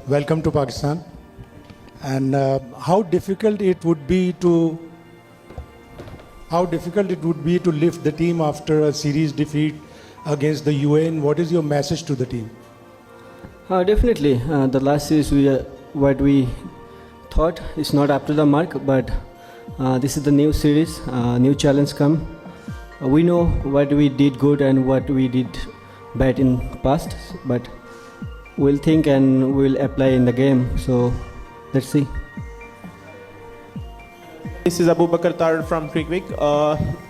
Welcome to Pakistan. And how difficult it would be to lift the team after a series defeat against the UAE. What is your message to the team? Definitely, the last series what we thought is not up to the mark, but this is the new series, new challenge come. We know what we did good and what we did bad in past, but we'll think and we'll apply in the game. So let's see. This is Abu Bakar Tar from Crickwick.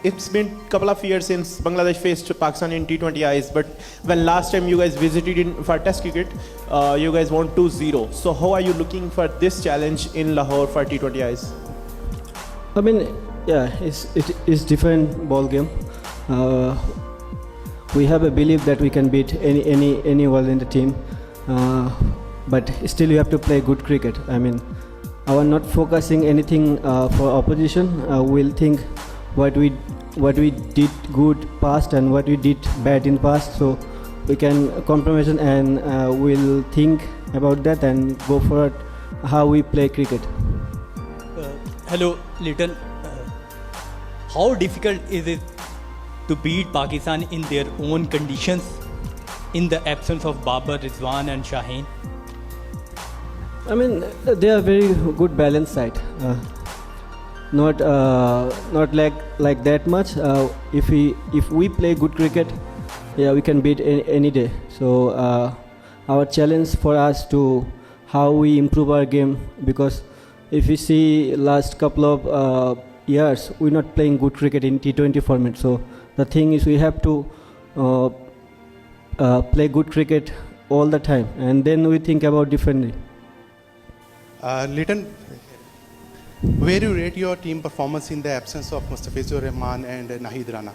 It's been a couple of years since Bangladesh faced Pakistan in T20Is, but when last time you guys visited for Test cricket, you guys won 2-0. So how are you looking for this challenge in Lahore for T20Is? I mean, yeah, it's different ball game. We have a belief that we can beat anyone in the team, but still you have to play good cricket. I mean, our not focusing anything for opposition. We'll think what we did good past and what we did bad in past. So we can compromise and we'll think about that and go for how we play cricket. Hello, Little. How difficult is it to beat Pakistan in their own conditions in the absence of Babar, Rizwan and Shaheen? I mean, they are very good balance side. Not like that much. If we play good cricket, yeah, we can beat any day. So our challenge for us to how we improve our game, because if you see last couple of years, we're not playing good cricket in T20 format. So the thing is, we have to play good cricket all the time, and then we think about differently. Little, where do you rate your team performance in the absence of Mustafizur Rahman and Nahid Rana?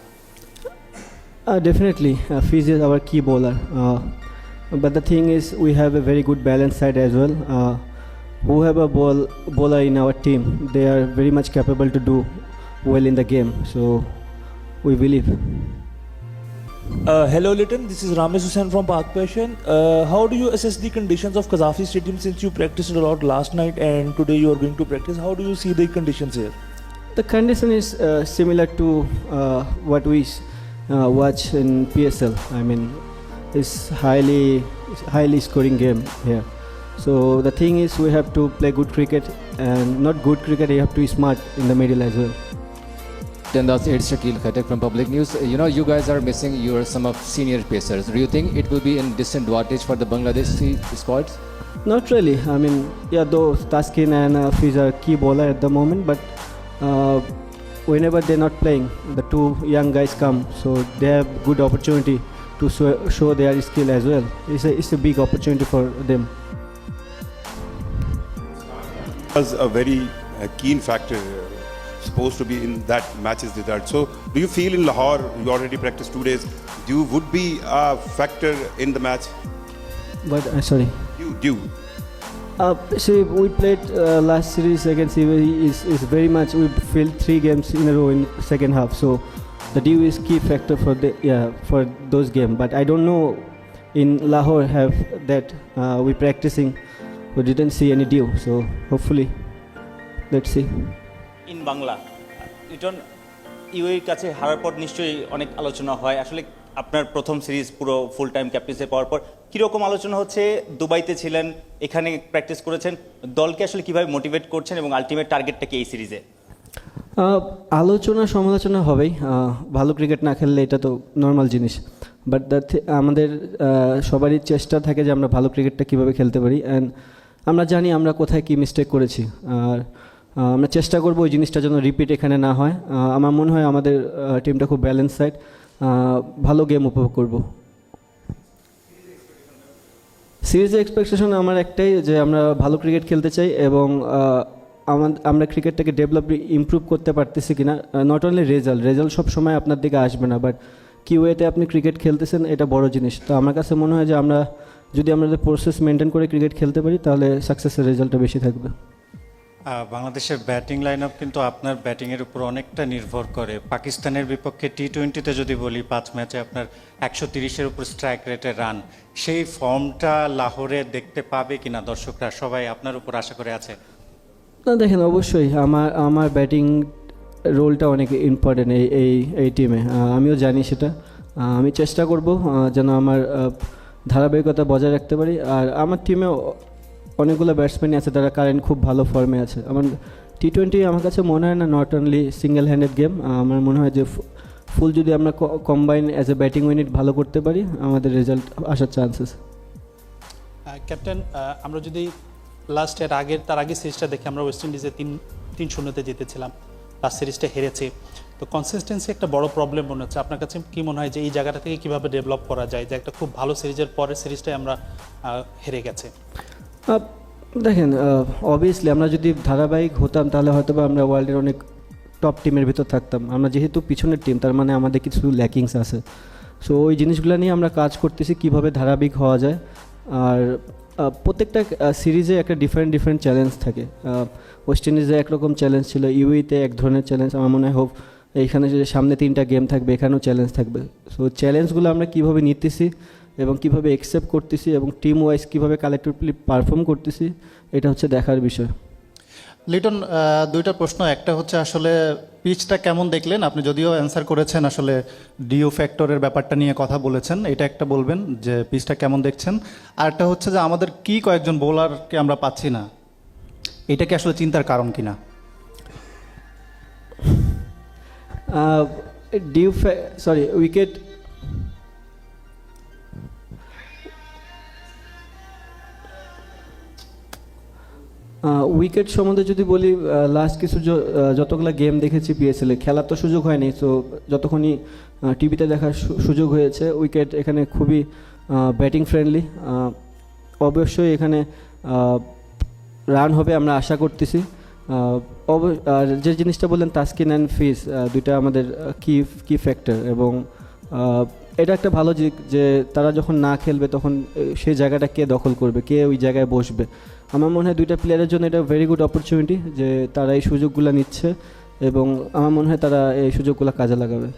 Definitely, Fiz is our key bowler. But the thing is, we have a very good balance side as well. Whoever bowler in our team, they are very much capable to do well in the game. So we believe. Hello Litton, this is Ramesh Hussain from Pak Passion. How do you assess the conditions of Qaddafi Stadium since you practiced a lot last night and today you are going to practice? How do you see the conditions here? The condition is similar to what we watch in PSL. I mean, it's highly scoring game here. So the thing is, we have to play good cricket, and not good cricket, you have to be smart in the middle as well. Then that's it's Shakil Khatak from Public News. You know, you guys are missing some of senior pacers. Do you think it will be in disadvantage for the Bangladeshi squads? Not really. I mean, yeah, though Taskin and Fiz are key bowler at the moment, but whenever they're not playing, the two young guys come, so they have good opportunity to show their skill as well. It's a big opportunity for them. Was a very keen factor supposed to be in that match's result. So do you feel in Lahore, you already practiced 2 days, would be a factor in the match? But sorry. See, we played last series against UAE is very much, we failed 3 games in a row in second half. So the dew is key factor for those games. But I don't know in Lahore have that we practicing. We didn't see any dew. So hopefully, let's see. In Bangla Liton ইউএর কাছে হারার পর নিশ্চয়ই অনেক আলোচনা হয়। আসলে আপনার প্রথম সিরিজ পুরো ফুল টাইম ক্যাপ্টেন্সি পাওয়ার পর কীরকম আলোচনা হচ্ছে? দুবাইতে ছিলেন, এখানে প্র্যাকটিস করেছেন, দলকে আসলে কীভাবে মোটিভেট করছেন এবং আলটিমেট টার্গেটটা কি এই সিরিজে? আলোচনা সমালোচনা হবেই, ভালো ক্রিকেট না খেললে এটা তো নর্মাল জিনিস। বাট আমাদের সবারই চেষ্টা থাকে যে আমরা ভালো ক্রিকেটটা কীভাবে খেলতে পারি, অ্যান্ড আমরা জানি আমরা কোথায় কী মিস্টেক করেছি, আর আমরা চেষ্টা করবো ওই জিনিসটা যেন রিপিট এখানে না হয়। আমার মনে হয় আমাদের টিমটা খুব ব্যালেন্স সাইড, ভালো গেম উপভোগ করব। সিরিজের এক্সপেকটেশন আমার একটাই, যে আমরা ভালো ক্রিকেট খেলতে চাই এবং আমরা ক্রিকেটটাকে ইমপ্রুভ করতে পারতেছি কিনা। নট অনলি রেজাল্ট সব সময় আপনার দিকে আসবে না, বাট কি ওয়েতে আপনি ক্রিকেট খেলতেছেন এটা বড় জিনিস। তো আমার কাছে মনে হয় যে আমরা যদি আমাদের প্রসেস মেনটেন করে ক্রিকেট খেলতে পারি, তাহলে সাকসেসের রেজাল্টটা বেশি থাকবে। বাংলাদেশের ব্যাটিং লাইন আপ কিন্তু আপনার ব্যাটিংয়ের উপর অনেকটা নির্ভর করে। পাকিস্তানের বিপক্ষে টি-20তে যদি বলি 5 ম্যাচে আপনার 130-এর উপর স্ট্রাইক রেটের রান, সেই ফর্মটা লাহোরে দেখতে পাবে কিনা দর্শকরা, সবাই আপনার উপর আশা করে আছে? না দেখেন, অবশ্যই আমার ব্যাটিং রোলটা অনেক ইম্পর্টেন্ট এই টিমে, আমিও জানি সেটা। আমি চেষ্টা করব যেন আমার ধারাবাহিকতা বজায় রাখতে পারি। আর আমার টিমে অনেকগুলো ব্যাটসম্যানই আছে, তারা কারেন্ট খুব ভালো ফর্মে আছে। আমার টি-20 আমার কাছে মনে হয় না not only single handed game. আমার মনে হয় যে ফুল যদি আমরা combine as a batting unit ভালো করতে পারি, আমাদের রেজাল্ট আসার চান্সেস। ক্যাপ্টেন, আমরা যদি তার আগের সিরিজটা দেখি, আমরা ওয়েস্ট ইন্ডিজে 3-0-তে জিতেছিলাম, লাস্ট সিরিজটা হেরেছে। তো কনসিস্টেন্সি একটা বড় প্রবলেম মনে হচ্ছে। আপনার কাছে কি মনে হয় যে এই জায়গাটা থেকে কীভাবে ডেভেলপ করা যায়, যে একটা খুব ভালো সিরিজের পরের সিরিজটাই আমরা হেরে গেছে? দেখেন, অবভিয়াসলি আমরা যদি ধারাবাহিক হতাম তাহলে হয়তো বা আমরা ওয়ার্ল্ডের অনেক টপ টিমের ভিতর থাকতাম। আমরা যেহেতু পিছনের টিম, তার মানে আমাদের কিছু ল্যাকিংস আছে। সো ওই জিনিসগুলো নিয়ে আমরা কাজ করতেছি কীভাবে ধারাবাহিক হওয়া যায়। আর প্রত্যেকটা সিরিজে একটা ডিফারেন্ট চ্যালেঞ্জ থাকে। ওয়েস্ট ইন্ডিজে একরকম চ্যালেঞ্জ ছিল, ইউইতে এক ধরনের চ্যালেঞ্জ। আমার মনে হয় এইখানে যে সামনে 3টা গেম থাকবে, এখানেও চ্যালেঞ্জ থাকবে। সো চ্যালেঞ্জগুলো আমরা কীভাবে নিতেছি এবং কীভাবে অ্যাকসেপ্ট করতেছি এবং টিম ওয়াইজ কীভাবে কালেক্টিভলি পারফর্ম করতেছি, এটা হচ্ছে দেখার বিষয়। লিটন, 2টা প্রশ্ন। একটা হচ্ছে আসলে পিচটা কেমন দেখলেন? আপনি যদিও অ্যান্সার করেছেন, আসলে ডিও ফ্যাক্টরের ব্যাপারটা নিয়ে কথা বলেছেন, এটা একটা বলবেন যে পিচটা কেমন দেখছেন। আর একটা হচ্ছে যে আমাদের কি কয়েকজন বোলারকে আমরা পাচ্ছি না, এটা কি আসলে চিন্তার কারণ কিনা? উইকেট উইকেট সম্বন্ধে যদি বলি, লাস্ট কিছু যতগুলো গেম দেখেছি পিএসএলে, খেলার তো সুযোগ হয়নি। সো যতক্ষণই টিভিতে দেখার সুযোগ হয়েছে, উইকেট এখানে খুবই ব্যাটিং ফ্রেন্ডলি। অবশ্যই এখানে রান হবে আমরা আশা করতেছি। আর যে জিনিসটা বললেন তাসকিন অ্যান্ড ফিজ, দুইটা আমাদের কি ফ্যাক্টর, এবং এটা একটা ভালো দিক যে তারা যখন না খেলবে তখন সেই জায়গাটা কে দখল করবে, কে ওই জায়গায় বসবে। আমার মনে হয় 2টা প্লেয়ারের জন্য এটা ভেরি গুড অপরচুনিটি যে তারা এই সুযোগগুলো নিচ্ছে, এবং আমার মনে হয় তারা এই সুযোগগুলো কাজে লাগাবে।